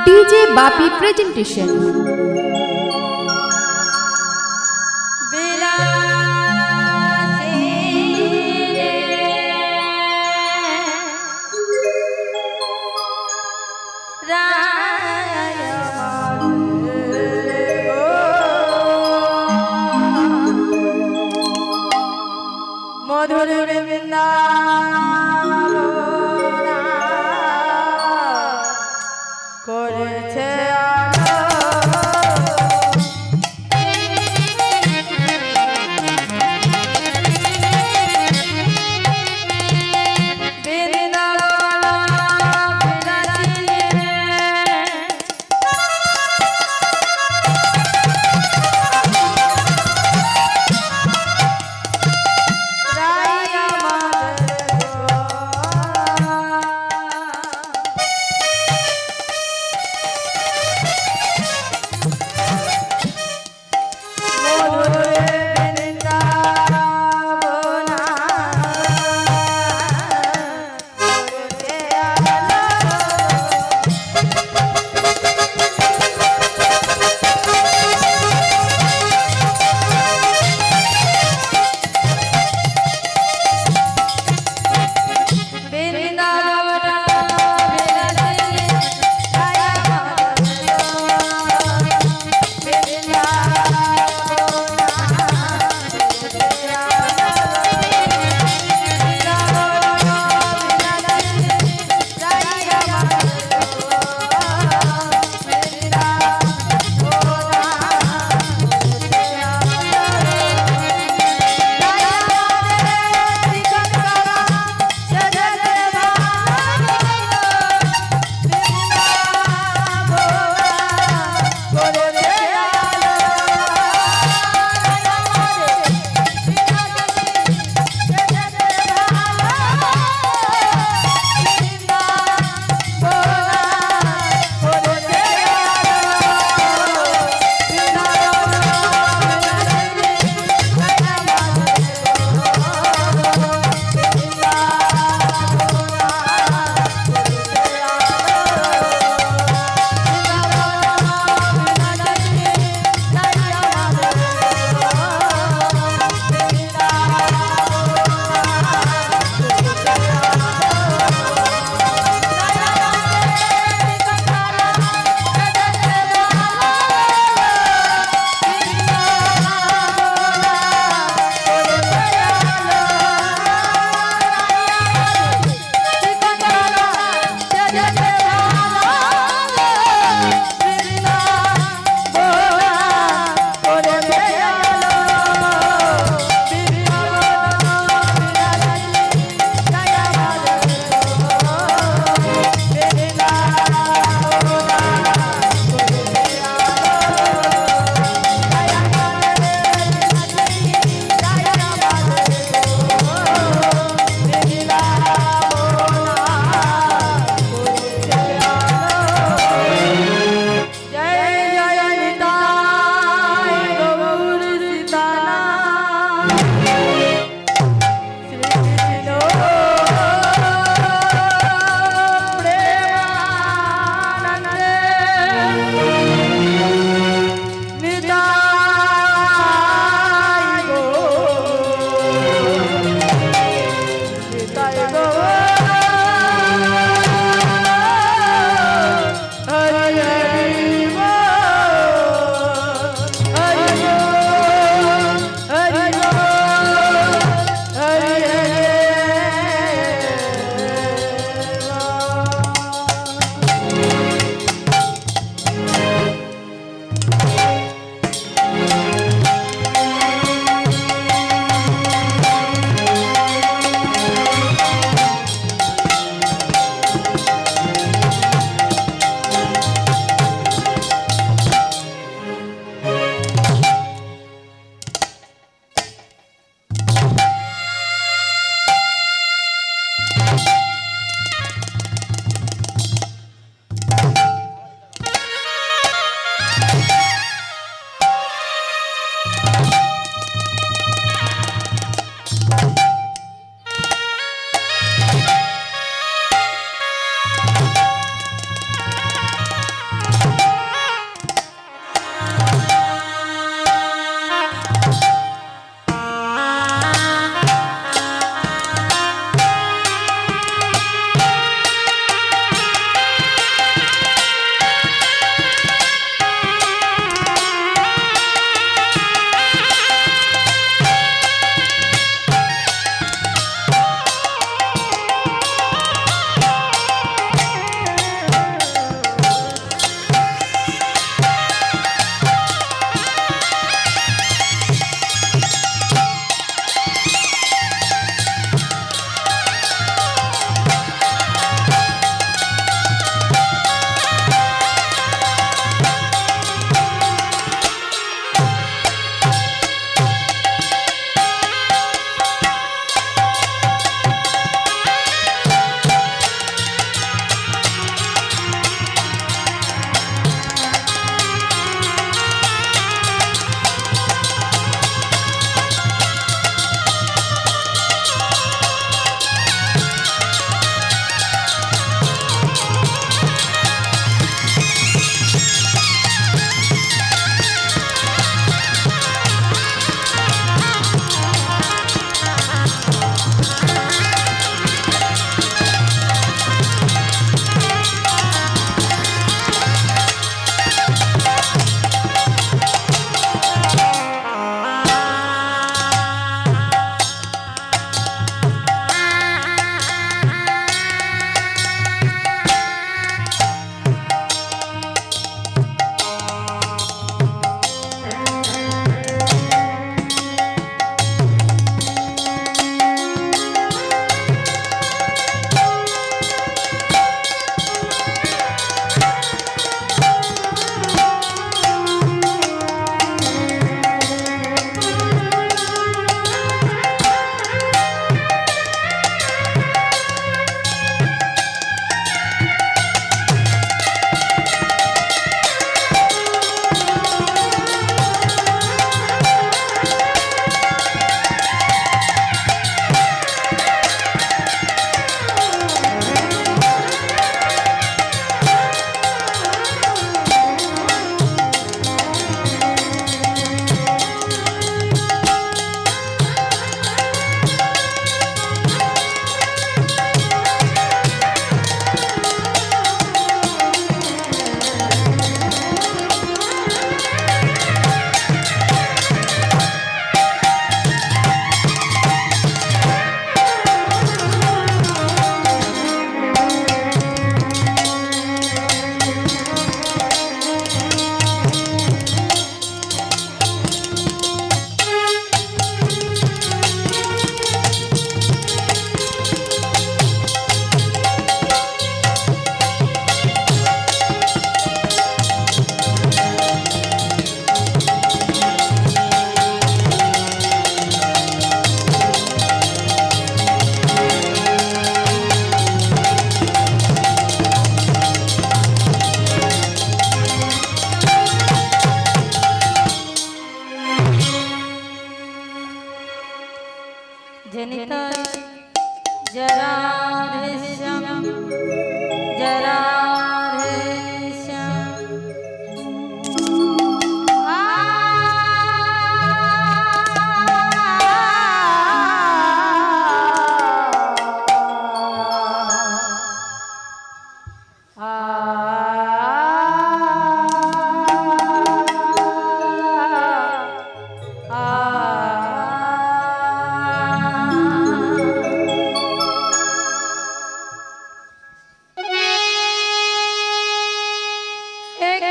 DJ বাপি presentation. মধুর বৃন্দা করেছে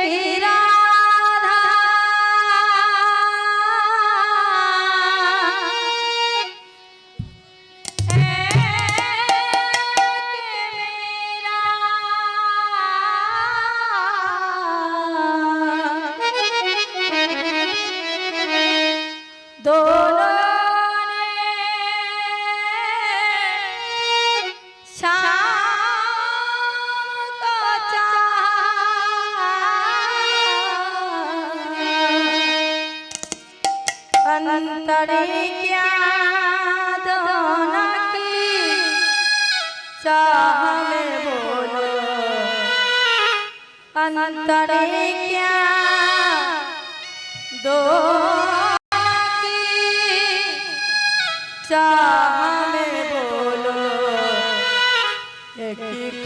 राधा अंतरे क्या दोनों की चाह में बोलो अंतरे क्या दोनों की चाह में बोलो एक ही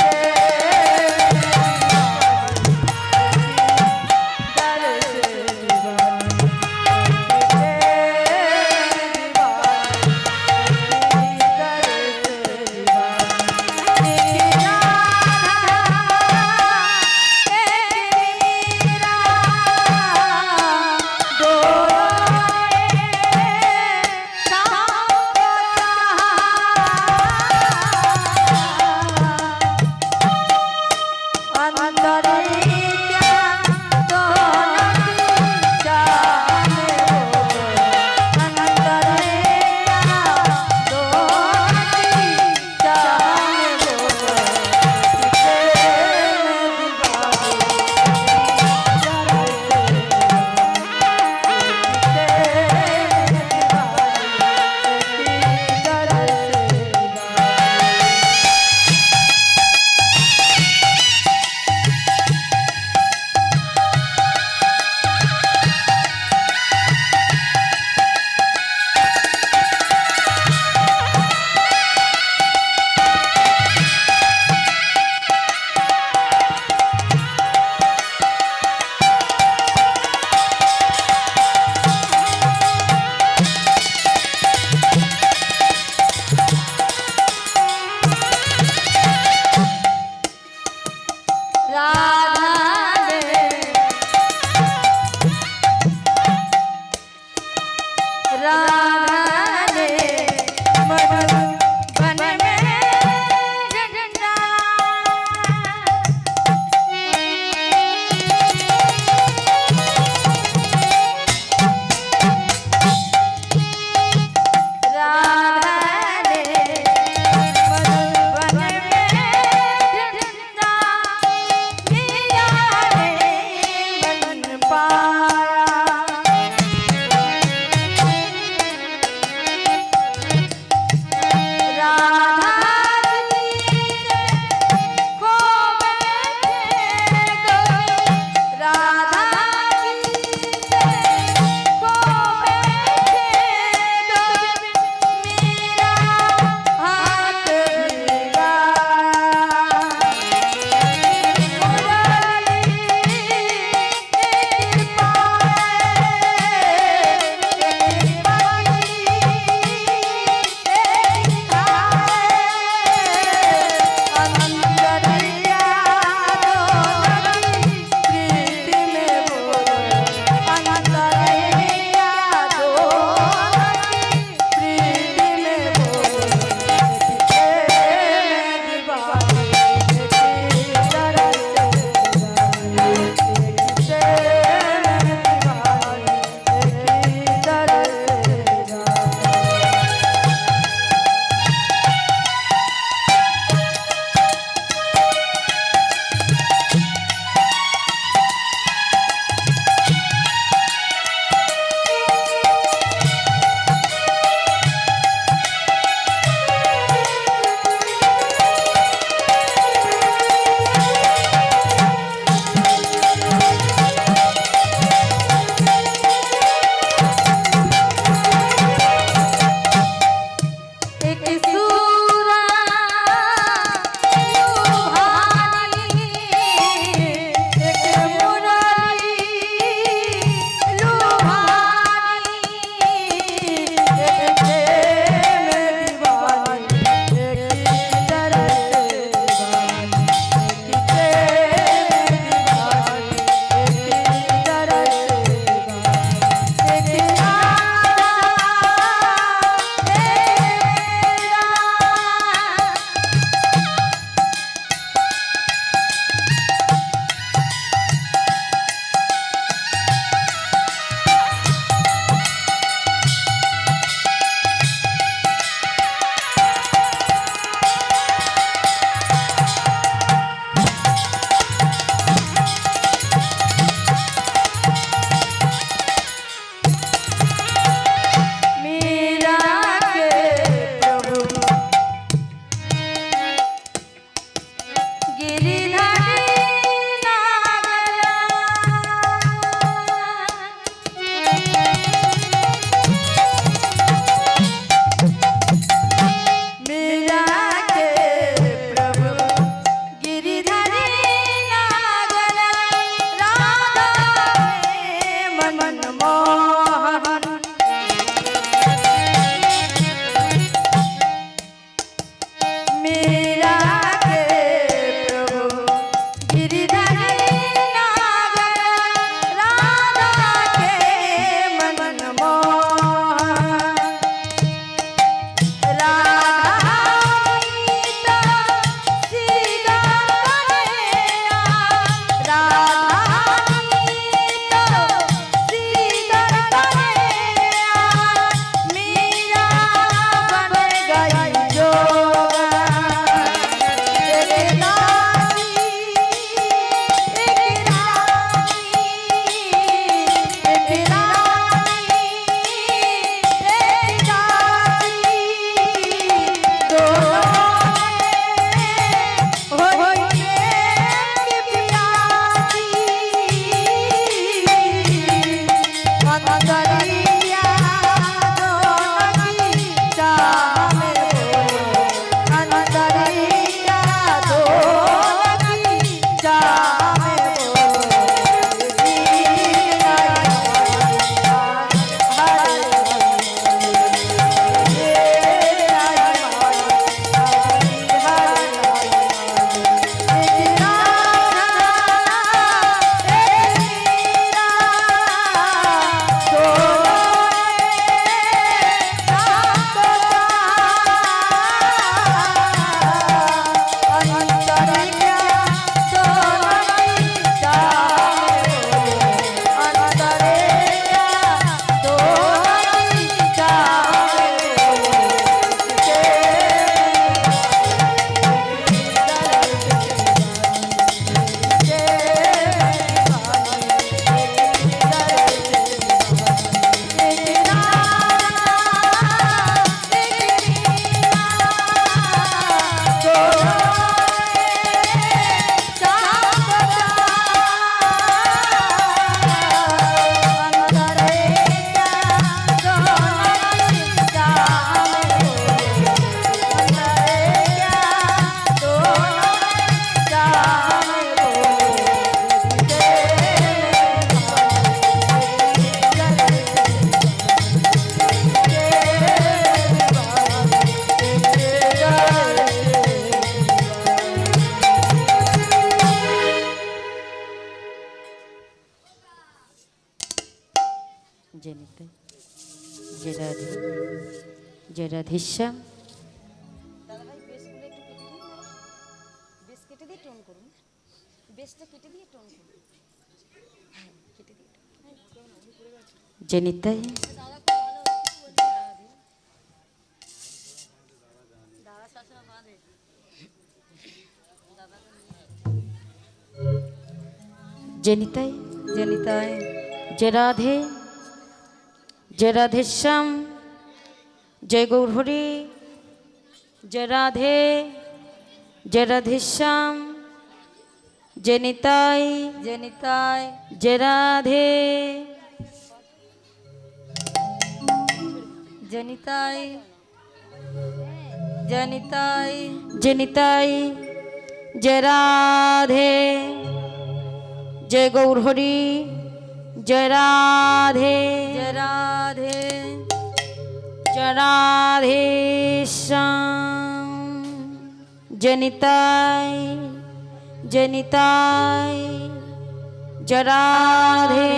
জেনিতে যে রাধে যে রাধেশ্যাম। দাদা ভাই বেসগুলো একটু কেটে দিন, বেস কেটে দিয়ে টোন করুন, বেসটা কেটে দিয়ে টোন করুন, কেটে দিয়ে জেনিতাই জেনিতাই জনিতায় যে রাধে যে রাধেশ্যাম, জয় গৌরহরি, জয় রাধে জয় রাধেশ্যাম, জেনিতাই জনিতায় যে রাধে জনিতায় জনিতায় জেনিতাই জয় রাধে জয় গৌরহরি, জয় রাধে জয় রাধে জয় রাধেশ্যাম, জনিতাই জনিতাই জয় রাধে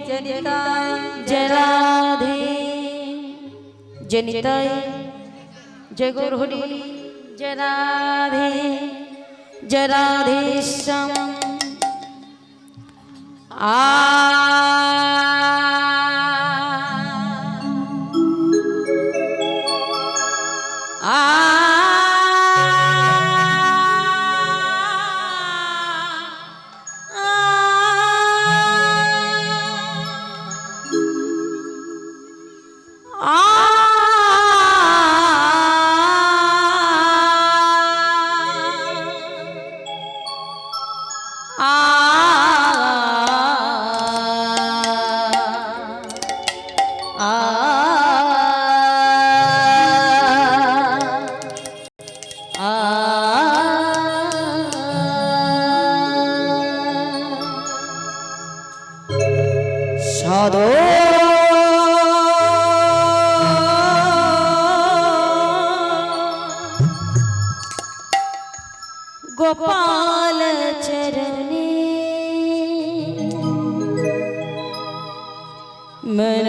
জনিতায় জয় রাধে জনিতাই জয় গৌরহরি, জয় রাধে জয় রাধেশ্যাম। সাধো গোপাল চরণে মন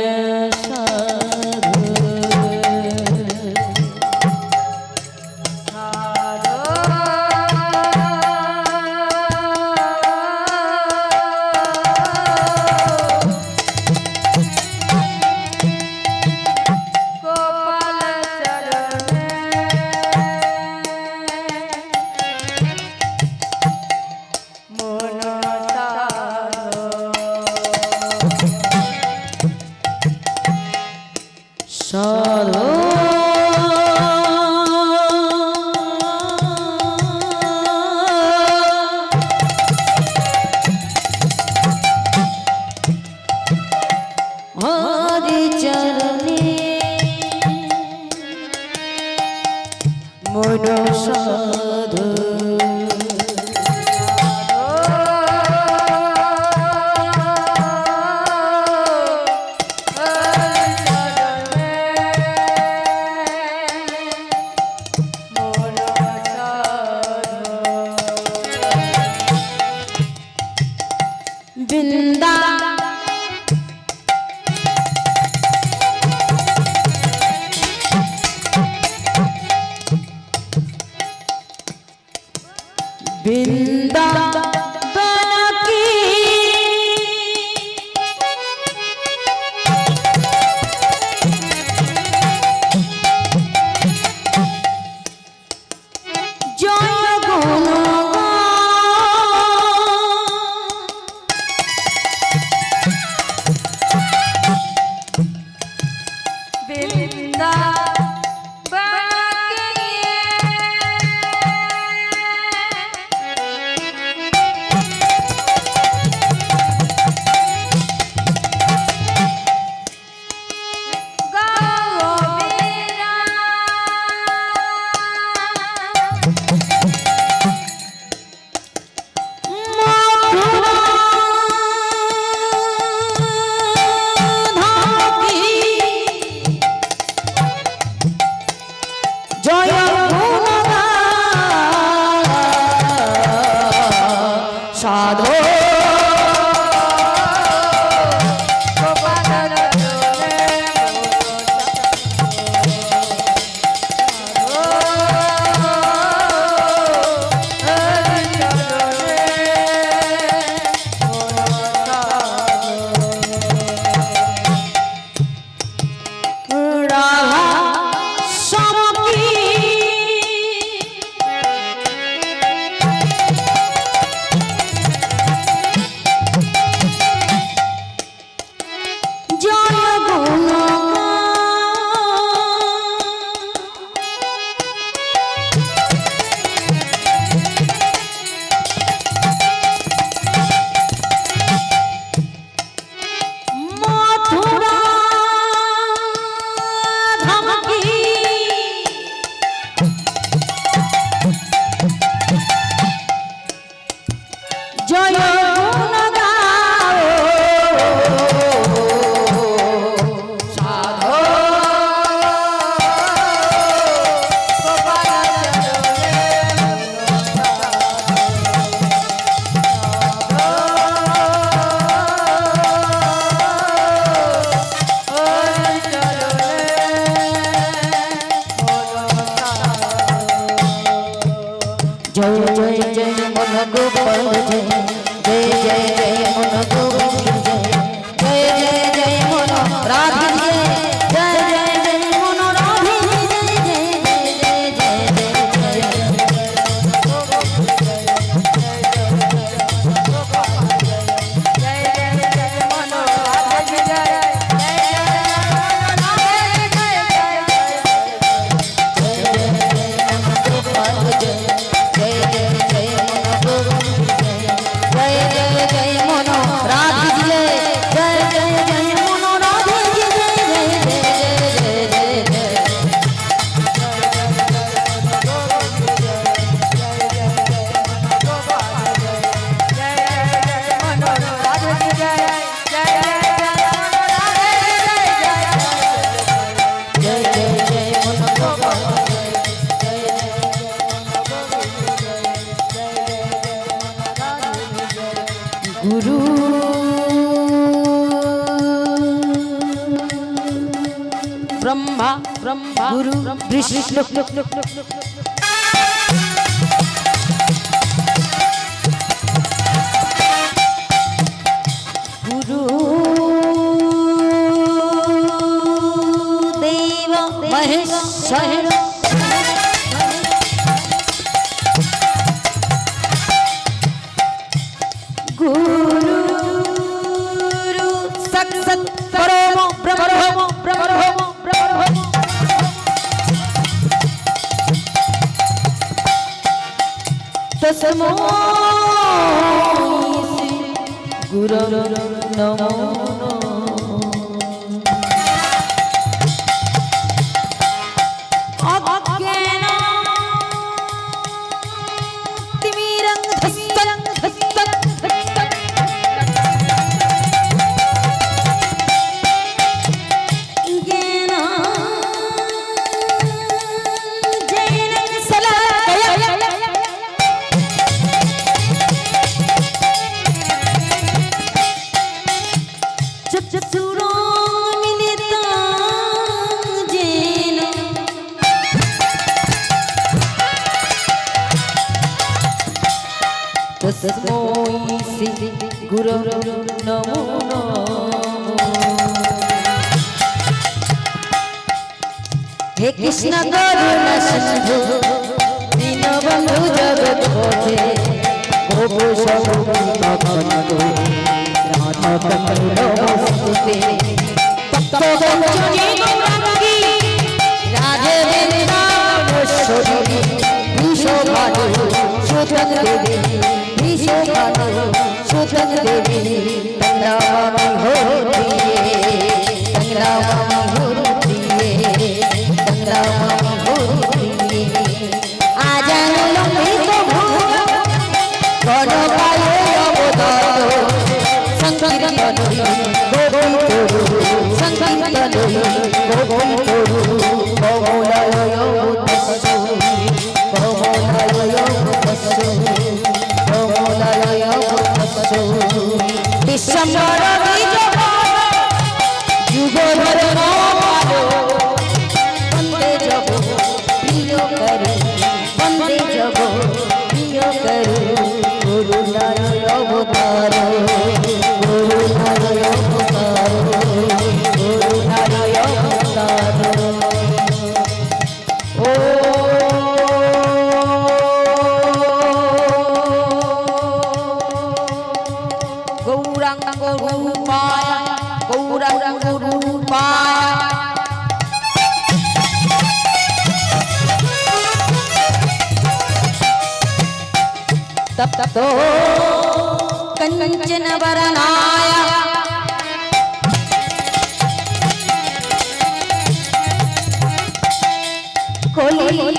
সাধো হরি চরণে মন সাধু বৃন্দা বৃন্দা বনকি জয় গুণ ब्रह्मा गुरु विष्णु गुरु देव महेश्वर गुरु सत्सत् परमो ब्रह्मो ब्रह्मो तस्मै गुरवे नमो तस्मै श्री गुरवे नमो हे कृष्ण करुणा सिंधु दीनबंधु जगत्पते गोप सबुबंधु राधा नमस्ते तप्तवंचनी गौरांगी राधे वृंदावनेश्वरी विश्वभानु सुतन देवी विश्वभानु सुतन देवी तंगरामामी होती तंगरामामी आजानु लंबित भूम गणपाये अवतारो संकीर्तन गोविंद संकीर्तन गोविंद कमलाय तस्सु कमलाय तस्सु कमलाय तस्सु विश्वम्भर बीज युगधर नामालो वंदे जग प्रिय करो वंदे जग प्रिय करो गुरु नारायण अवतारो गुरु नारायण अवतारो गुरु नारायण अवतारो गौरांग रूपाय गौरांग रूपाय तप्तो कंचन वरनाय खोली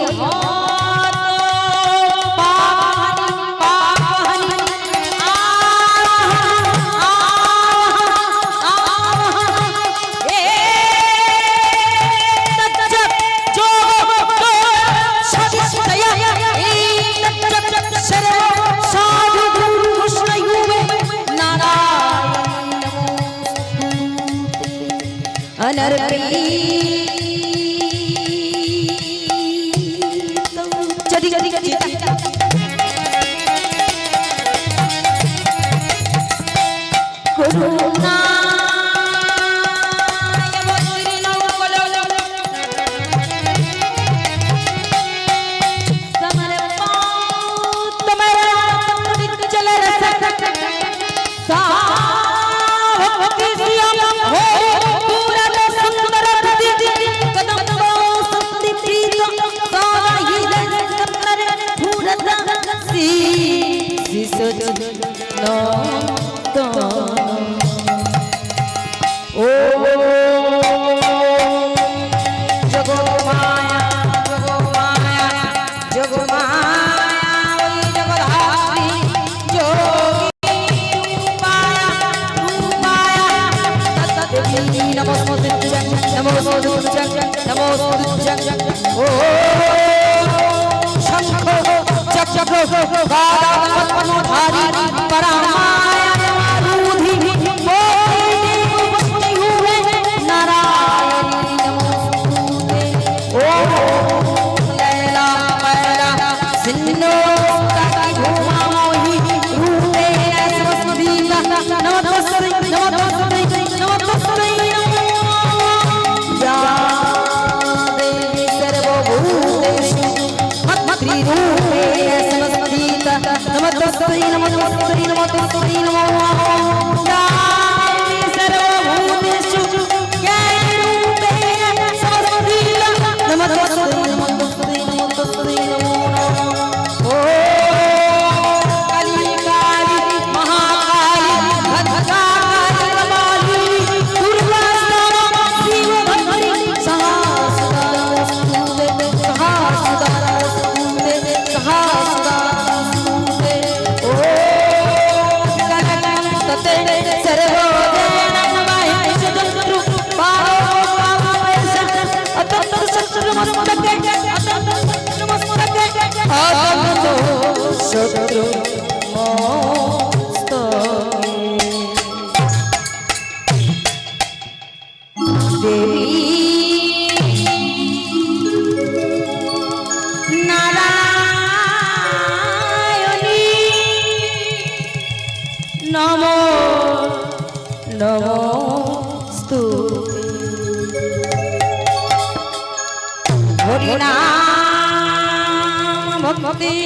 মুক্তি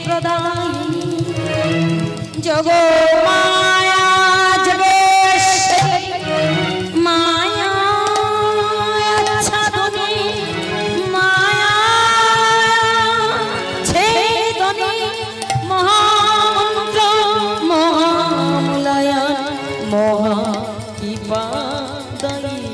প্রদায়িনী যোগ মায়া যোগেশ্বরী মায়া আচ্ছাদনী মায়া ছেদনী মহামন্ত্র মহামূলায়ন মহা কৃপাদায়িনী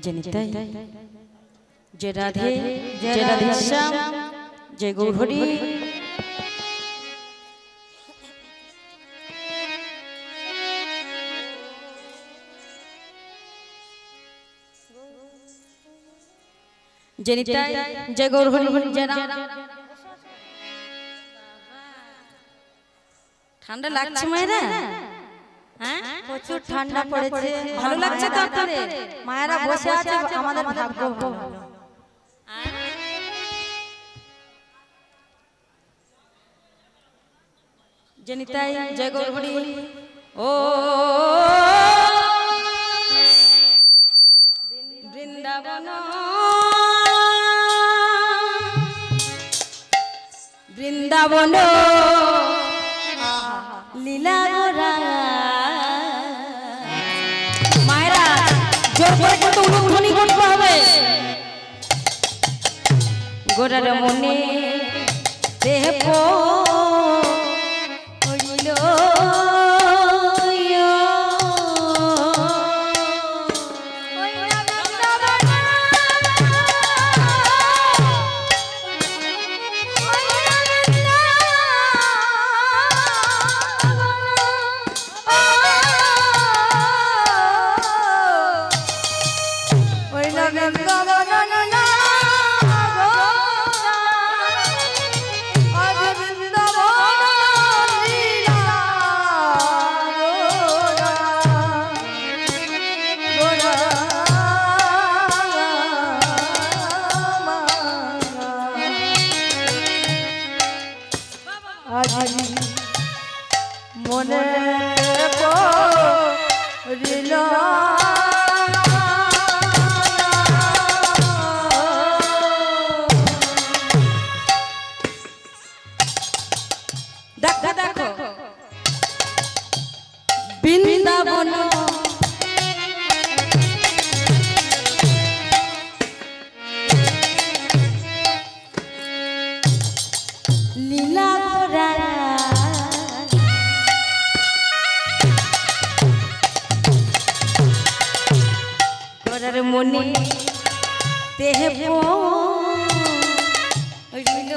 জনিতাই যে রাধে যে রাধেশ্যাম যে গৌরহরি জনিতাই যে গৌরহরি যে রাম ঠান্ডা লাগছে মায়েরা হ্যাঁ প্রচুর ঠান্ডা পড়েছে ভালো লাগছে তো আপনাদের মায়েরা বসে আছে আমাদের ভাগ্য ভালো জনিতাই জয় গৌরহরি ও বৃন্দাবন বৃন্দাবন লীলা গোরা মায়েরা জোর করে কিন্তু উলুধ্বনি করতে হবে গোরার মনে দেহ পড়িল মনে পড়িল দেখো বৃন্দাবন লীলা গোরা গোরার মনে দেহ পড়িল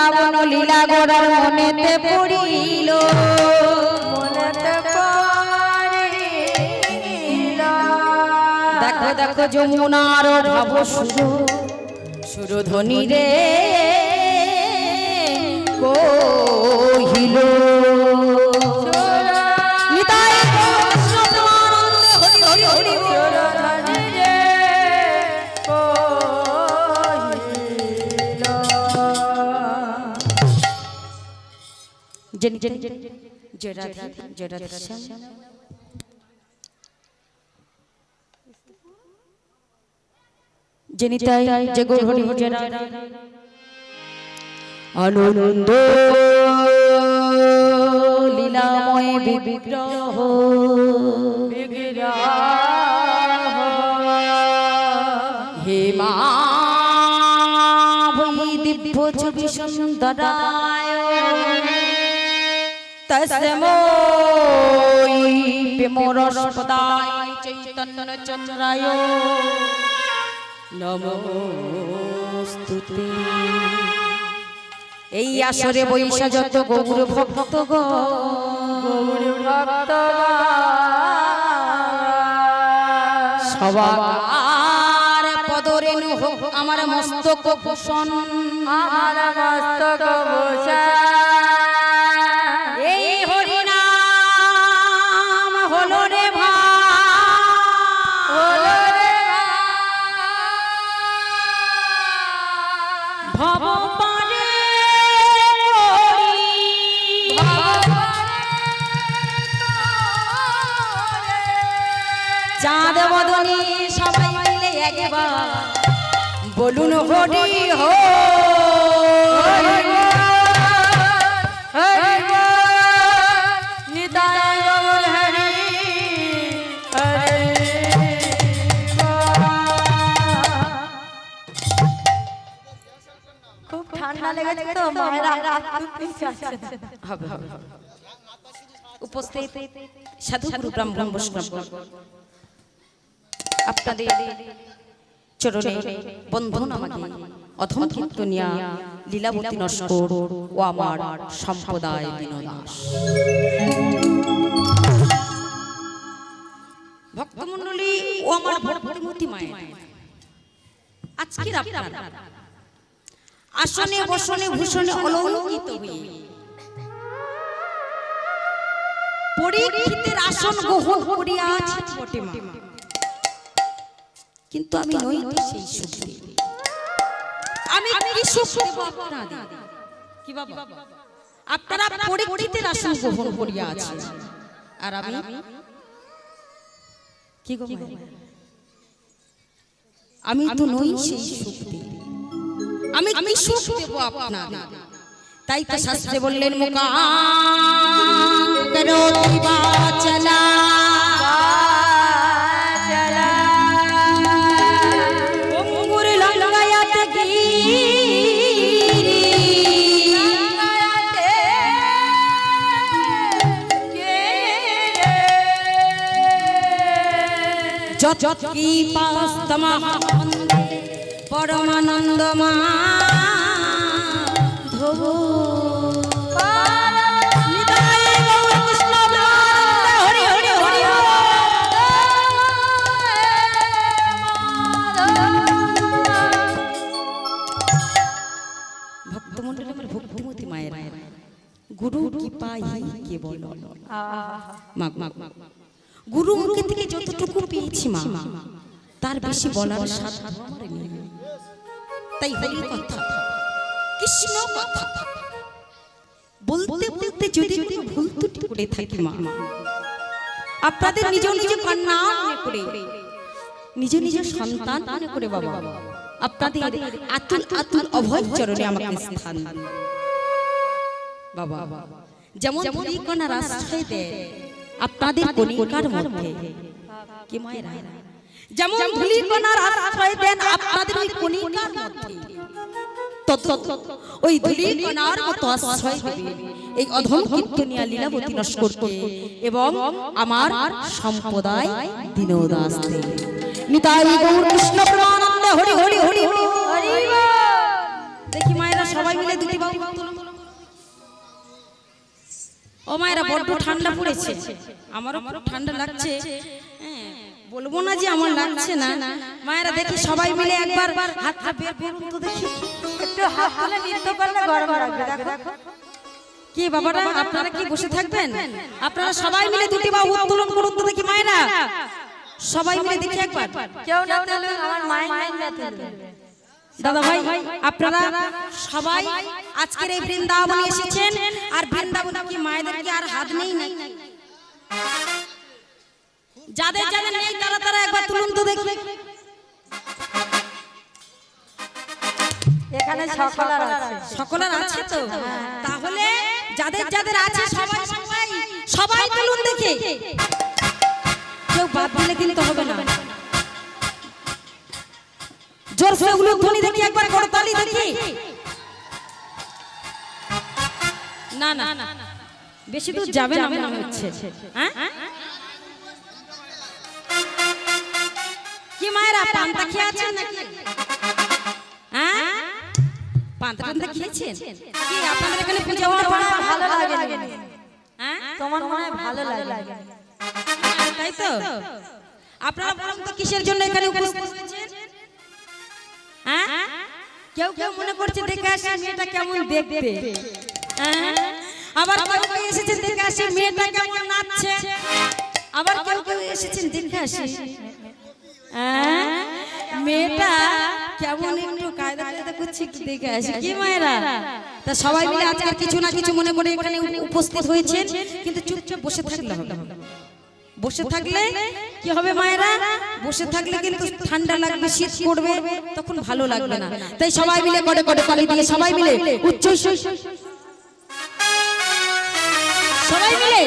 বৃন্দাবন লীলা গোড়ার মনেতে পড়িল মনেতে পড়িল। দেখো দেখো যমুনার ভাব সুরধ্বনি রে কহিল নিতাই কৃষ্ণ প্রেমানন্দে হরি হরি হরি বল। সুরধ্বনি রে কহিল। জেনি জেনি জয় রাধা জয় রাধা শ্যাম। জেনিতাই জয় গৌর হরি জয় রাধা। আনন্দ লীলাময় বিগ্রহ বিগ্রহ হে মা ভৈ দিব্য ছবি সুন্দরায় তস্মৈ প্রেমরসপদায় চৈতন্য চন্দ্রায় নমস্তুতে। এই আসরে বৈশা যত গৌর ভক্তগণ গৌর ভক্ত সবার পদরেণু হোক আমার মস্তক ভূষণ আমার মস্তক ভূষণ। এই হরি নাম হলো রে ভাই ভব পারে চাঁদ বদনে সবাই মিলে একবার বলুন হরি হো নিতাই গৌর হরি হরি। খুব ঠান্ডা লেগেছে তো মায়েরা খুব পিছু আছে। হবে হবে উপস্থিত সাধু গুরু ব্রাহ্মণ বৈষ্ণব আপনাদের চরণে বন্ধন আমাকে অধম কীর্তনিয়া লীলাবতী নস্কর ও আমার সম্প্রদায় দীনদাস ভক্তমণ্ডলী ও আমার ভক্তিমতী মায়ের আজকের আপনারা আসনে বসনে ভূষণে অলঙ্কৃত হয়ে পরীক্ষিতের আসন গ্রহণ করিয়া আছি বটে মা, কিন্তু আমি নই তো সেই শক্তি। আমি কি শক্তি দেব আপনাদের? কি বাবা আপনারা পরীক্ষিতের আসন গ্রহণ করিয়া আছেন আর আমি কি গো মায়া? আমি তো নই সেই শক্তি। আমি কি শক্তি দেব আপনাদের? তাই তো শাস্ত্রে বললেন মুকা করো দিবা চলা চলা মুঙ্গুর লঙ্গায়াত গিরি লঙ্গায়াতে গিরি যত কি পাস্তমা পরমানন্দ মা ধব নিতাই গৌর কৃষ্ণ প্রেমানন্দ হরি হরি হরি ভক্তমণ্ডলী আমার ভক্তিমতী মায়ের গুরু কৃপাই কেবল মাগ মাগ গুরু মুখে থেকে যতটুকু পেয়েছি মা তার বেশি বলার সাধ্য আমার নেই। তাই হরি কথা কৃষ্ণ কথা বলতে বলতে যদি ভুল ত্রুটি করে থাকি মা আপনাদের নিজ নিজ কন্যা মনে করে নিজ নিজ সন্তান মনে করে বাবা আপনাদের আতুল আতুল অভয় চরণে আমাকে স্থান দিন বাবা। যেমন ধূলিকণার আশ্রয় দেয় আপনাদের কণিকার মধ্যে কি মায়েরা, যেমন ধূলিকণার আশ্রয় দেন আপনাদের ওই কণিকার মধ্যে, ওই ধূলিকণার মতো আশ্রয় দেবে এই অধম কীর্তনিয়া লীলাবতী নস্করকে এবং আমার সম্প্রদায় দীনদাসকে। নিতাই গৌর কৃষ্ণ প্রেমানন্দ হরি হরি হরি হরি। দেখি মায়েরা সবাই মিলে দুটি বাহু তুলুন। ও মায়েরা বড্ড ঠান্ডা পড়েছে, আমারও খুব ঠান্ডা লাগছে। হ্যাঁ, বলবো না যে আমার লাগছে না। মায়েরা দেখি সবাই মিলে একবার হাতটা বের করুন তো দেখি। একটু হাত তুলে নৃত্য করলে গরম লাগবে। দেখো কি বাবারা, আপনারা কি বসে থাকবেন? আপনারা সবাই মিলে দুটি বাহু উত্তোলন করুন তো দেখি মায়েরা, সবাই মিলে দেখি একবার। কেউ না তুলুন, আমার মায়ের না তুলবে। দাদা ভাই, আপনারা সবাই আজকের এই বৃন্দাবনে এসেছেন, আর বৃন্দাবনে কি মায়েদের কি আর হাত নেই? নাই, যাদের যাদের নেই তারা তারা একবার তুলুন তো দেখি। এখানে সকলের আছে, সকলের আছে তো? তাহলে যাদের যাদের আছে সবাই সবাই সবাই তুলুন দেখি। কেউ বাদ দিলে কিন্তু হবে না। জোরসে ওগুলো ধ্বনি দেখি, একবার করতালি দেখি। না না, বেশি দূর যাবে না মনে হচ্ছে। হ্যাঁ, কি মায়েরা পান্তা খেয়ে আছেন নাকি? হ্যাঁ, পান্তা টান্তা খেয়েছেন কি? আপনাদের এখানে পূজা হওয়ার পর ভালো লাগে? হ্যাঁ, তোমার মনে হয় ভালো লাগে, তাই তো? আপনারা বলুন তো কিসের জন্য এখানে উপস্থিত হয়েছেন? হ্যাঁ, কেউ কেউ মনে করছে দেখে আসি মেয়েটা কেমন দেখতে, হ্যাঁ, আবার কেউ কেউ এসেছেন দেখে আসি মেয়েটা কেমন নাচছে, আবার কেউ কেউ এসেছেন দেখে আসি মেয়েটা কেমন একটু কায়দা কায়দা করছে দেখে আসি। কি মায়েরা, তা সবাই মিলে আজকে কিছু না কিছু মনে করে এখানে উপস্থিত হয়েছে, কিন্তু চুপচাপ বসে থাকলে হবে। বসে থাকলে কি হবে মায়েরা? বসে থাকলে কিন্তু ঠান্ডা লাগবে, শীত পড়বে, তখন ভালো লাগবে না। তাই সবাই মিলে করে করে তালি দিয়ে সবাই মিলে উচ্চ সবাই মিলে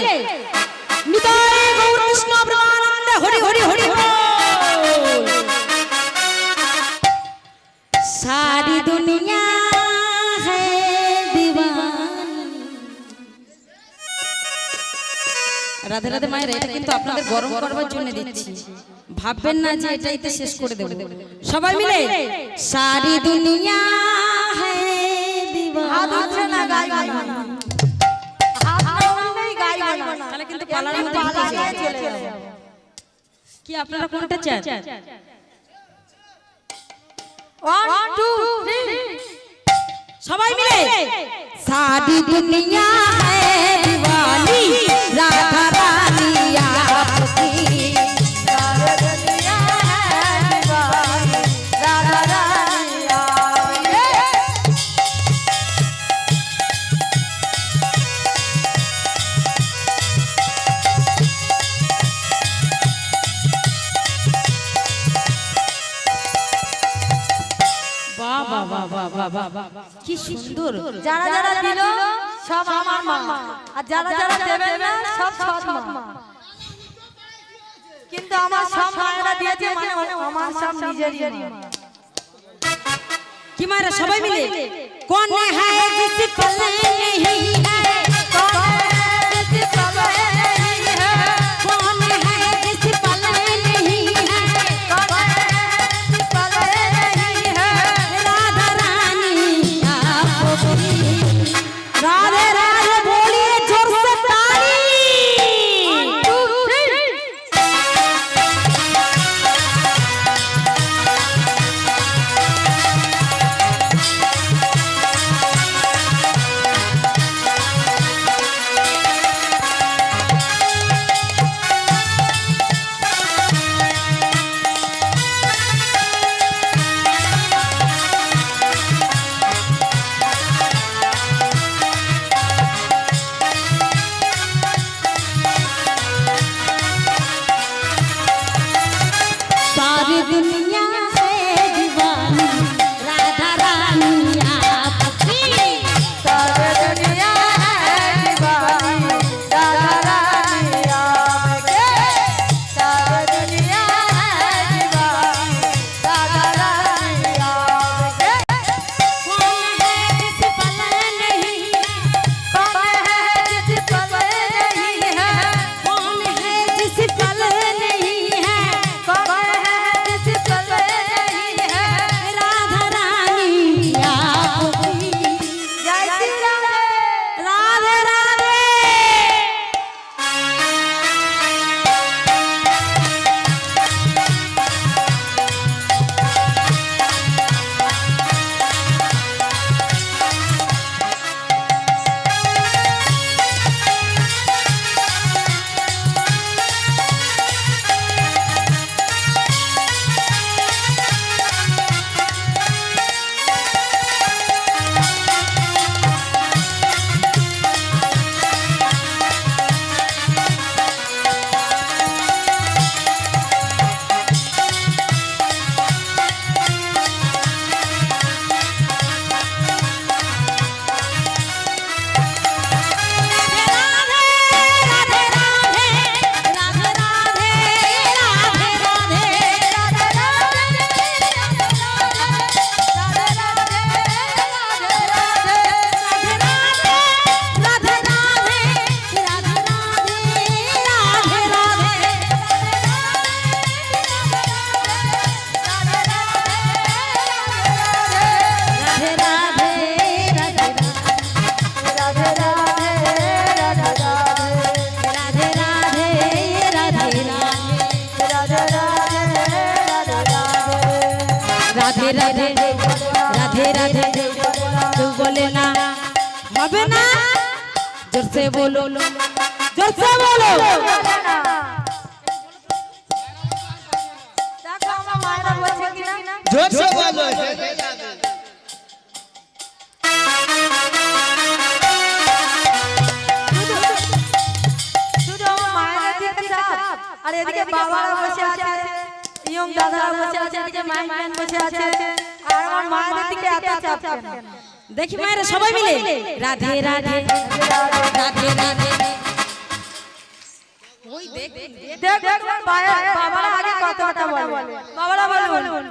নিতাই গৌর কৃষ্ণ প্রেমানন্দে হরি হরি হরি বল। सारी दुनिया है दीवानी। রাধে রাধে মায়েরা, এটা কিন্তু আপনাদের গরম করবার জন্য দিচ্ছি, ভাববেন না যে এটাইতে শেষ করে দেব। সবাই মিলে সারি দুনিয়া है दीवानी। হাত উঠছে না, গাইবো না। হাত উঠলেই গাইবো না, তাহলে কিন্তু পালার মধ্যে চলে যাবে। কি আপনারা কোনটা চান? 1 2 3 সবাই মিলে सारी दुनिया है दीवानी, राधा रानी आपकी। सारी दुनिया है दीवानी, राधा रानी आपकी। বাহ বাহ বাহ বাহ বাহ বাহ, কি সুন্দর। যারা যারা দিল সব আমার মা, আর যারা যারা দেবে না সব সৎ মা। কিন্তু আমার সব মায়েরা দিয়েছে, মানে আমার সব নিজেরই মা। কি মায়েরা সবাই মিলে কোন है जिस पल नहीं है, कौन है जिस पल नहीं है, कौन है जिस पल नहीं है, कौन है जिस पल नहीं है, राधा रानी आपकी। राधे राधे बोलिए जोर से ताली। 1 2 3 राधे রাধে রাধে রাধে রাধে কেউ বলে না হবে না জোরসে বলো জোরসে বলো দেখো আমার মায়েরা বলছে কিনা জোরসে বলো শুধু আমার মায়েরা দিকে চাপ আর এদিকে বাবারা বসে আছে ইয়ং দাদারা বসে আছে এদিকে মাইম্যান বসে আছে আর আমার মায়েদের দিকে এত চাপ কেন দেখি মায়েরা সবাই মিলে রাধে রাধে রাধে রাধে ওই দেখ দেখ দেখ বাবারা আগে কত কথা বলে বাবারা বলুন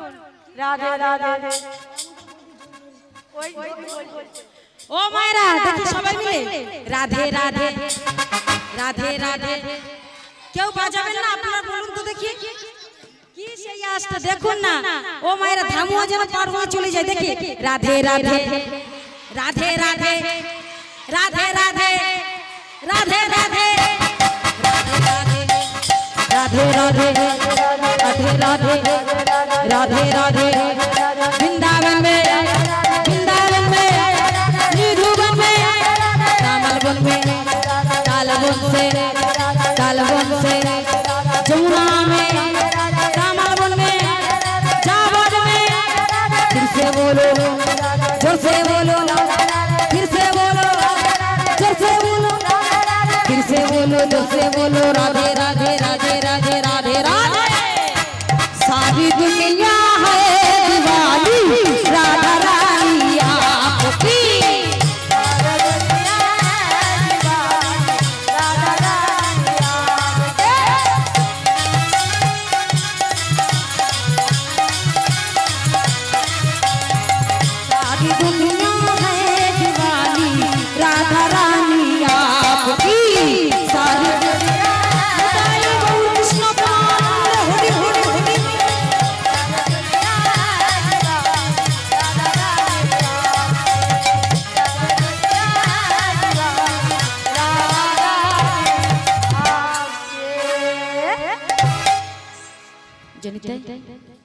রাধে রাধে ও মায়েরা দেখি সবাই মিলে রাধে রাধে রাধে রাধে কেউ বাজাবেন না আপনারা বলুন তো দেখি কি সেই আসতে দেখুন না ও মায়েরা ধামুয়া যেন পার হয়ে চলে যায় দেখি রাধে রাধে রাধে রাধে রাধে রাধে রাধে রাধে राधे राधे राधे राधे राधे राधे वृंदावन में निधुवन में कामलवन में कालवन से जमुना में कामलवन में जावन में फिर से बोलो जोर से बोलो फिर से बोलो जोर से बोलो फिर से बोलो जोर से बोलो राधे राधे राधे राधे राधे राधे सारी दुनिया है दीवानी राधा रानी आपकी सारी दुनिया है दीवानी राधा रानी आपकी सारी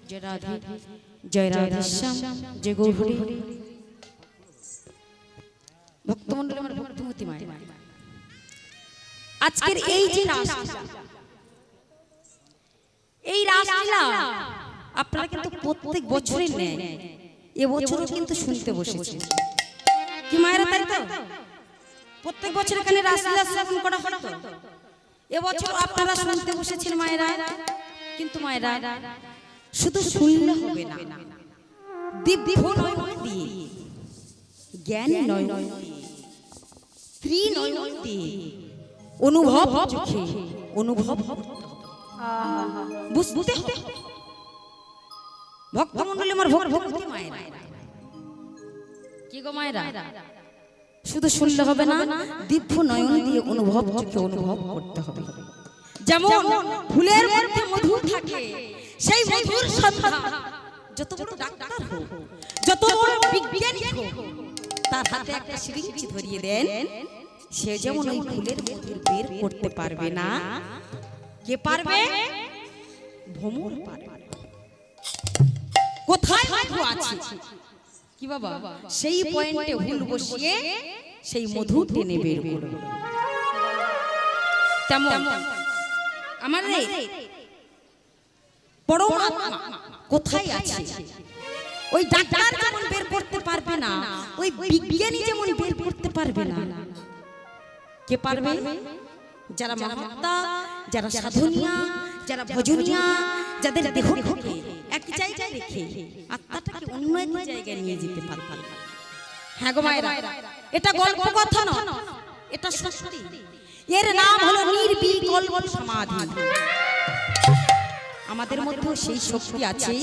जय राधे जय राधेश्याम जय गौरी ভক্তমণ্ডলী আমার ভক্তমতী মায়ের আজকের এই যে রাসলীলা এই রাসলীলা আপনারা কিন্তু প্রত্যেক বছরই নেন এবছরও কিন্তু শুনতে বসেছেন কি মায়েরা তাই তো প্রত্যেক বছর এখানে রাসলীলা শ্রবণ করা হয় তো এবছর আপনারা শুনতে বসেছেন মায়েরা কিন্তু মায়েরা শুধু শুনলে হবে না দিব্য নয়ন দিয়ে জ্ঞান নয়ন দিয়ে স্ত্রী নয়ন দিয়ে অনুভব চোখে অনুভব বুঝতে হবে ভক্তমণ্ডলী আমার ভক্তি মায়েরা কি গো মায়েরা শুধু শুনলে হবে না দিব্য নয়ন দিয়ে অনুভব চোখে অনুভব করতে হবে যেমন ফুলের মধ্যে মধু থাকে সেই মধুর সন্ধান যত বড় ডাক্তার হোক যত বড় বিজ্ঞানী হোক তার হাতে একটা সিরিঞ্জ ধরিয়ে দেন সে যেমন ওই ফুলের মধু বের করতে পারবে না কে পারবে ভ্রমর পারবে কোথায় মধু আছে কি বাবা সেই পয়েন্টে হুল বসিয়ে সেই মধু টেনে বের করবে তেমন আমার রে পরমাত্মা কোথায় আছে ওই ডাক্তার যেমন বের করতে পারবে না ওই বিজ্ঞানী যেমন বের করতে পারবে না কে পারবে যারা মহাত্মা যারা সাধনিয়া যারা ভজনিয়া যাদের দেহকে এক জায়গায় রেখে আত্মাটাকে অন্য এক জায়গায় নিয়ে যেতে পারবে হ্যাঁ গো মায়েরা এটা গল্প কথা নয় এটা সত্যি এর নাম হলো নির্বিকল্প সমাধি আমাদের মধ্যে সেই শক্তি আছে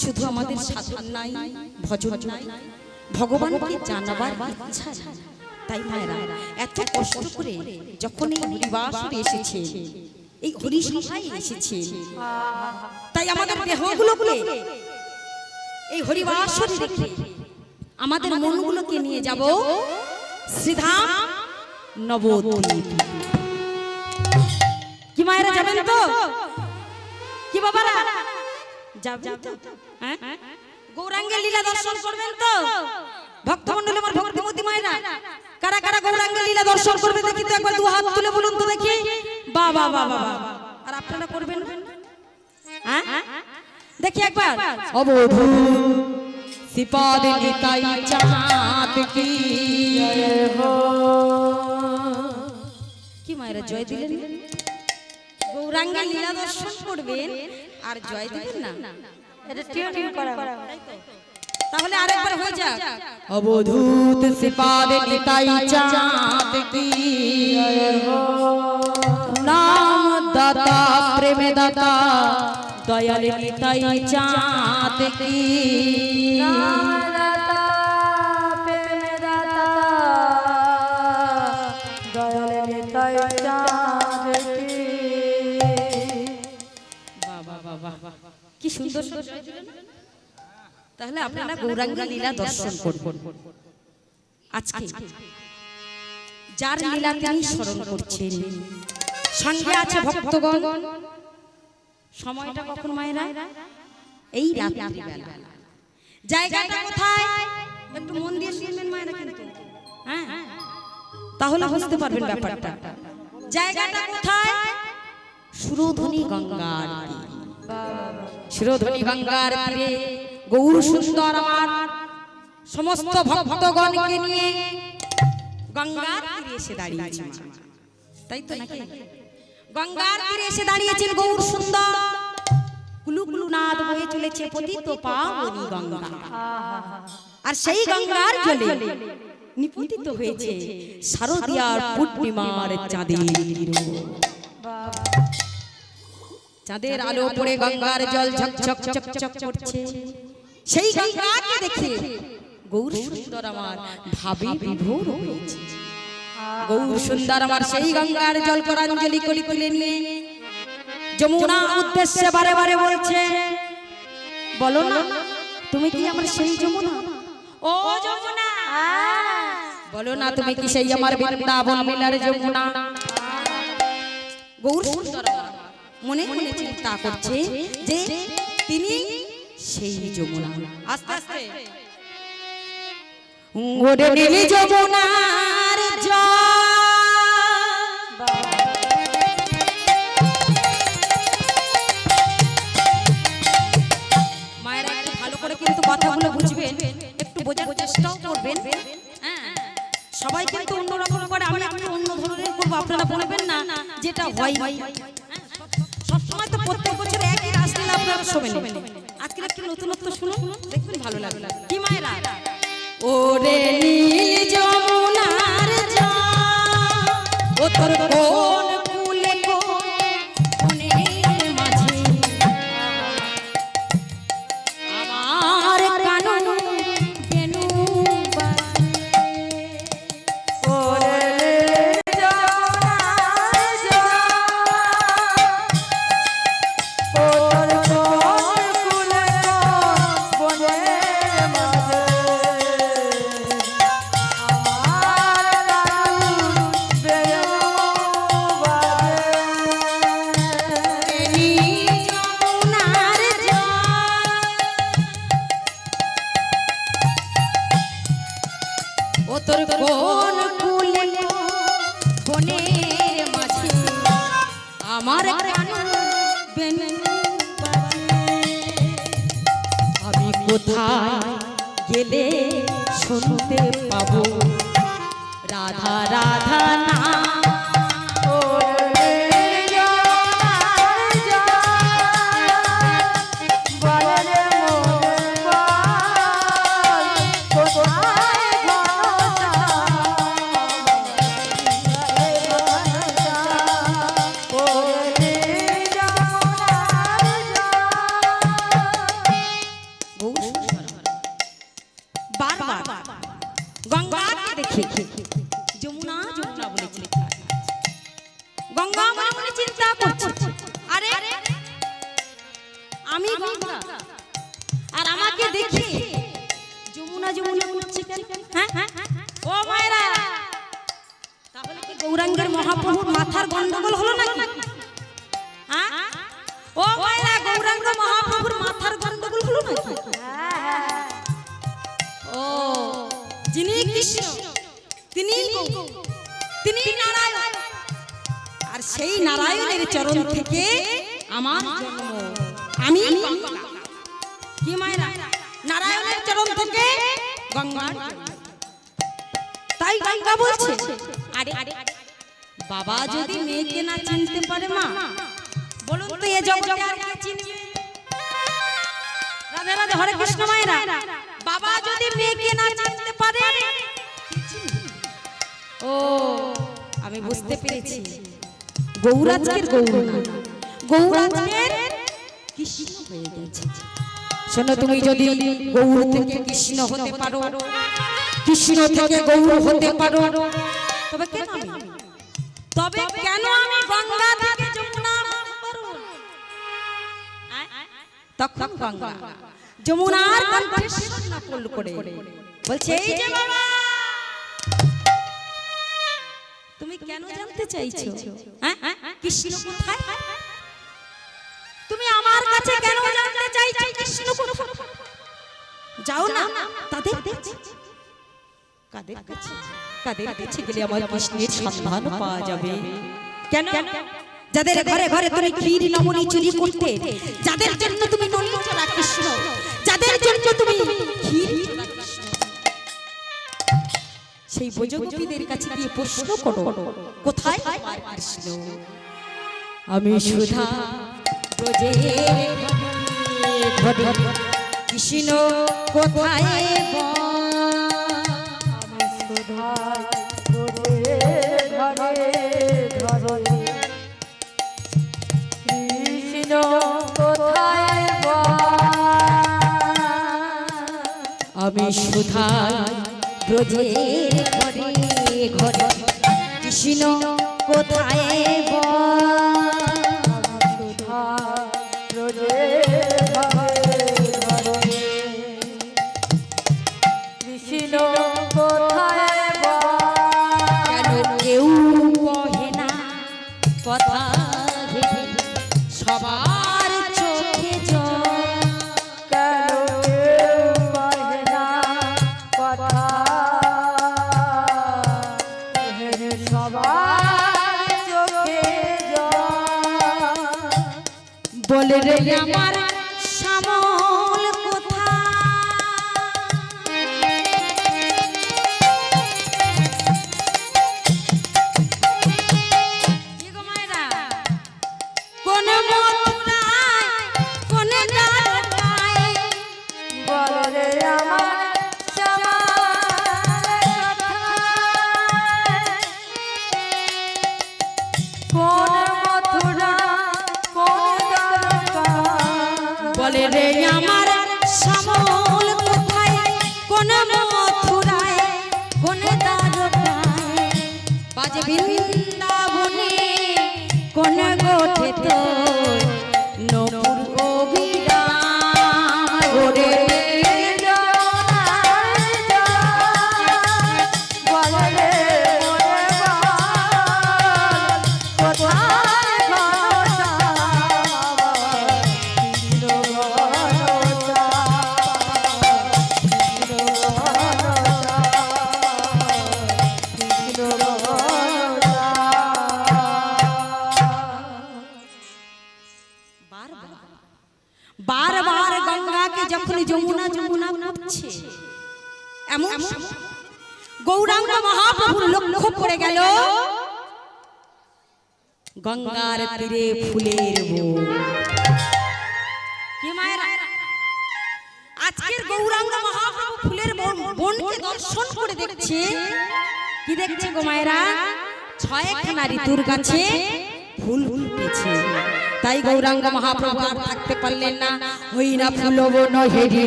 শুধু আমাদের সাধন নাই ভজন নাই ভগবানকে জানাবার ইচ্ছা তাই মায়েরা এত কষ্ট করে যখন এই হরিবাসরে এসেছে এই হরিসভায় এসেছে তাই আমাদের দেহগুলোকে এই হরিবাসরে রেখে আমাদের মনগুলোকে নিয়ে যাব শ্রীধাম নবদ্বীপ কি মায়েরা যাবেন তো কি বাবারা যাবেন তো হ্যাঁ গৌরাঙ্গের লীলা দর্শন করবেন তো ভক্তমণ্ডলী আমার ভক্তিমতী মায়েরা কারা কারা গৌরাঙ্গের লীলা দর্শন করবে দেখি তো একবার দু হাত তুলে বলুন তো দেখি বাবা বাবা আর আপনারা করবেন হ্যাঁ দেখি একবার অবধূত শ্রীপাদ নিতাই চাঁদ কি জয় হো কি মায়েরা জয় দিলেন গৌরাঙ্গের লীলা দর্শন করবেন আর জয় দিবেন না এটা টিউনিং করা তাহলে আরেকবার হয়ে যাক অবধূত শ্রীপাদ নিতাই চাঁদ কি জয় হো নাম দাতা প্রেমে দাতা দয়াল নিতাই চাঁদ কি দাতা প্রেমে দাতা দয়াল নিতাই চাঁদ কি কি সুন্দর তাহলে আপনারা গৌরাঙ্গ লীলা দর্শন করবেন আজকে যার লীলা তিনি স্মরণ করছেন সঙ্গে আছে ভক্তগণ সময়টা কখন মায়েরা এই রাত্রি বেলা জায়গাটা কোথায় একটু মন দিয়ে শুনবেন মায়েরা কিন্তু হ্যাঁ তাহলে বুঝতে পারবেন ব্যাপারটা জায়গাটা কোথায় সুরধনী গঙ্গার সুরধনী গঙ্গার তীরে গৌর সুন্দর আমার সমস্ত ভক্তগণকে নিয়ে গঙ্গার তীরে এসে দাঁড়িয়েছে তাই তো নাকি গঙ্গার তীরে এসে দাঁড়িয়েছেন গৌর সুন্দর কুলু কুলু নাদ বয়ে চলেছে পতিত পাবনী গঙ্গা আর সেই গঙ্গার জলে নিপতিত হয়েছে শারদীয়ার পূর্ণিমার চাঁদের কিরণ চাঁদের আলো পড়ে গঙ্গার জল ঝকঝক চকচক করছে সেই গঙ্গাকে দেখে গৌর সুন্দর আমার ভাবে বিভোর হয়েছে গৌর সুন্দর আমার সেই গঙ্গার জল করাঞ্জলি করি তুলে নিয়ে যমুনা উদ্দেশ্যে বারে বারে বলছে বলো না তুমি কি আমার সেই যমুনা ও যমুনা বলো না তুমি কি সেই আমার বৃন্দাবন লীলার যমুনা গৌর সুন্দর মনে মনে চিন্তা করছে যে তিনি সেই যমুনা আস্তে আস্তে ওরে নীল যমুনার জল মায়েরা একটু ভালো করে কিন্তু কথাগুলো বুঝবেন একটু বোঝার চেষ্টাও করবেন হ্যাঁ সবাই কিন্তু অন্যরকম করে আমি একটু অন্য ধরনের করবো আপনারা বলবেন না যেটা হয় সবসময় তো প্রত্যেক বছর একই রাসলীলা আপনারা শোনেন আজকে একটু নতুনত্ব শুনুন দেখবেন ভালো লাগবে কি মায়েরা ওরে নীল যমুনার জল ও তোর কোন কুলে কোনের মাঝে আমার কানন বেনু বাজে ওরে যমুনার জল ও তোর কোন কুলে বনের মাঝে আমার কানন বেনু বাজে নীল যমুনার জল ও তোর কোন কুলে বনের মাঝে আমার কানন বেনু বাজে আমি কোথায় গেলে শুনতে পাবো রাধা রাধা না ওরে যমুনার জল বলে মোর বল কোথায় ঘনশ্যাম ওরে যমুনার জল বারবার গঙ্গাকে দেখে যমুনা যমুনা বলে চিন্তা গঙ্গা মনে মনে চিন্তা করছে আরে আমি গঙ্গা আর আমাকে দেখে যমুনা যমুনা বলছে কেন হ্যাঁ ও মায়েরা তাহলে কি গৌরাঙ্গের মহাপ্রভুর মাথার গন্ডগোল হলো নাকি হ্যাঁ ও মায়েরা গৌরাঙ্গ মহাপ্রভুর মাথার গন্ডগোল হলো নাকি কৃষ্ণ, তিনি নারায়ণ। আর সেই নারায়ণের চরণ থেকে আমার জন্ম। আমি গঙ্গা। কি মায়েরা? নারায়ণের চরণ থেকে গঙ্গার জন্ম। তাই গঙ্গা বলছে, আরে বাবা যদি মেয়েকে না চিনতে পারে মা, বলুন তো এ জগতে আর কে চিনবে? রাধে রাধে, হরে কৃষ্ণ মায়েরা। বাবা যদি মেয়েকে না চিনতে পারে, ও আমি বুঝতে পেরেছি, গৌরাজকের গৌর না, গৌরাজকের কৃষ্ণ হয়ে গেছে। শোনো, তুমি যদি গৌর থেকে কৃষ্ণ হতে পারো, কৃষ্ণ থেকে গৌর হতে পারো, তবে কেন আমি গঙ্গা থেকে যমুনা হতে পারবো না? তখন গঙ্গা যমুনার কণ্ঠে নকল করে বলছে, এই যে বাবা, তুমি কেন জানতে চাইছো কৃষ্ণ কোথায়? তুমি আমার কাছে কেন জানতে চাইছো কৃষ্ণ কোথায়? যাও না তাদের কাছে গেলে আমার কৃষ্ণের সন্ধান পাওয়া যাবে। কেন? যাদের ঘরে ঘরে তুমি ক্ষীর নমনি চুরি করতে, যাদের জন্য তুমি নলিচরা কৃষ্ণ, যাদের জন্য তুমি ক্ষীর চোরা কৃষ্ণ, সেই ব্রজগোপীদের কাছে গিয়ে প্রশ্ন করো, কোথায় আমার কৃষ্ণ? আমি সুধা ব্রজের ঘরে, কৃষ্ণ কোথায়? আমি সুধা ব্রজের ঘরে ঘরে, কৃষ্ণ কোথায়? আমি সুধা ব্রজের ঘরে ঘরে, কৃষ্ণ কোথায়? সুধা ব্রজের ঘরে ঘরে, কৃষ্ণ কোথায়? কেন কেউ কহে না কথা ভেবে, সবার চোখে জল? কেন কেউ কহে না কথা, সবার চোখে জল? বলে রে আমার শ্যামল কোথা? কোন মথুরায়, কোন দ্বারকায়, বলে রে আমার শ্যামার কথা, কোন মথুরা কোন দ্বারকা? বলে রে আমার শ্যামল কোথায়? কোন মথুরায়, কোন দ্বারকায়, বাজে বৃন্দাবনে কোন গোঠে তো নপুর অভিরাম? ওরে বারবার গঙ্গাকে যখন যমুনা যমুনা করছে, এমন গৌরাঙ্গ মহাপ্রভুর লক্ষ্য পড়ে গেল গঙ্গার তীরে ফুলের বন। কি মায়েরা, আজকের গৌরাঙ্গ মহাপ্রভু ফুলের বনকে দর্শন করে দেখছে। কি দেখছে গো মায়েরা? ছয়খানা ঋতুর গাছে ফুল ফুটেছে। তাই গৌরাঙ্গ মহাপ্রভু আর থাকতে পারলেন না। হই না ফুলবন হেরি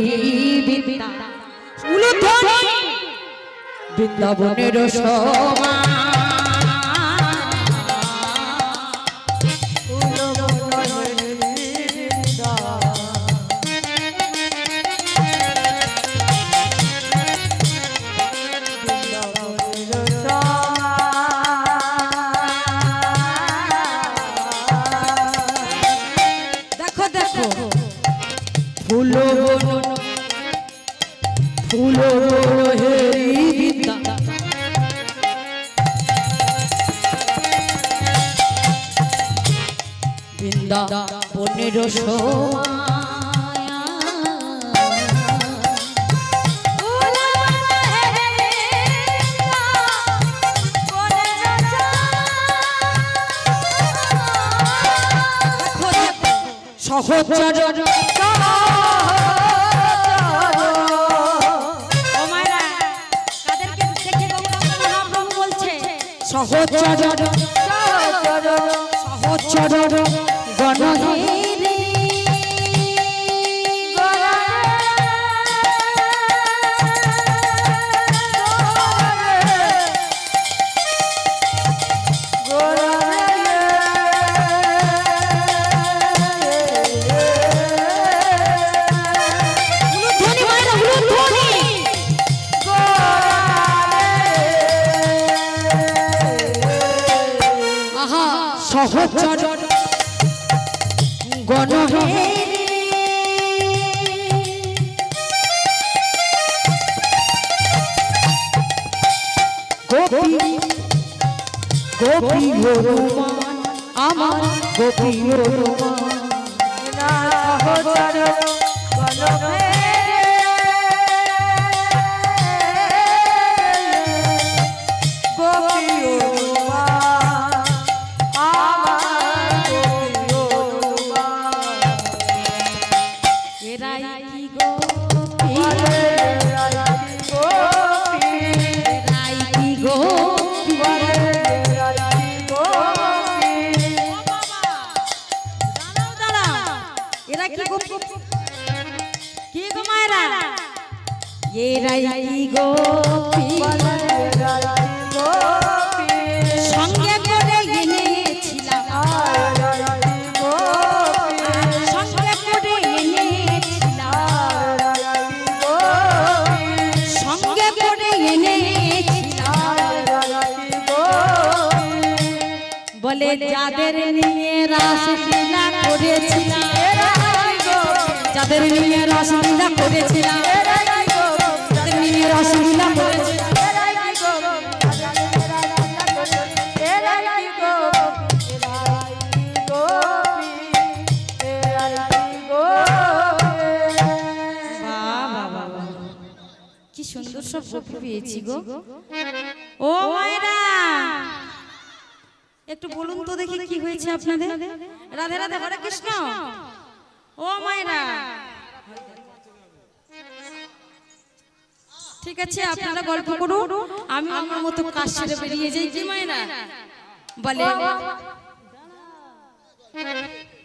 বিদ্যা উলুধ্বনি বৃন্দাবনের শোভা। ফুল হেরি বিদ্যা বৃন্দাবনের সোমায়া সহচর সহচর সহচর গণহেরে সহচর গণহেরে গোপী গোপী হনুমান আমার গোপী হনুমান সহচর গণহেরে গোপী সঙ্গে করে এনেছিলাম সঙ্গে করে এনেছিলাম সঙ্গে করে এনেছিলাম বলে যাদের নিয়ে রাসলীলা করেছিলাম যাদের নিয়ে রাসলীলা করেছিলাম যাদের নিয়ে রাসলীলা করেছিলাম কি সুন্দর সব গোপী পেয়েছি গো। ও মায়েরা একটু বলুন তো দেখি কি হয়েছে আপনাদের। রাধে রাধে হরে কৃষ্ণ। ও মায়েরা ঠিক আছে আপনারা গল্প করুন, আমি আমার মতো কাজ সেরে বেরিয়ে যাই। কি মায়েরা বলে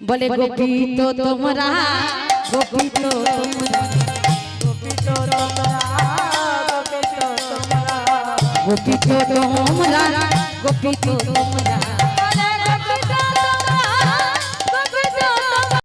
বলে গোপী তো তোমরা গোপী তো তোমরা গোপী তো তোমরা গোপী তো তোমরা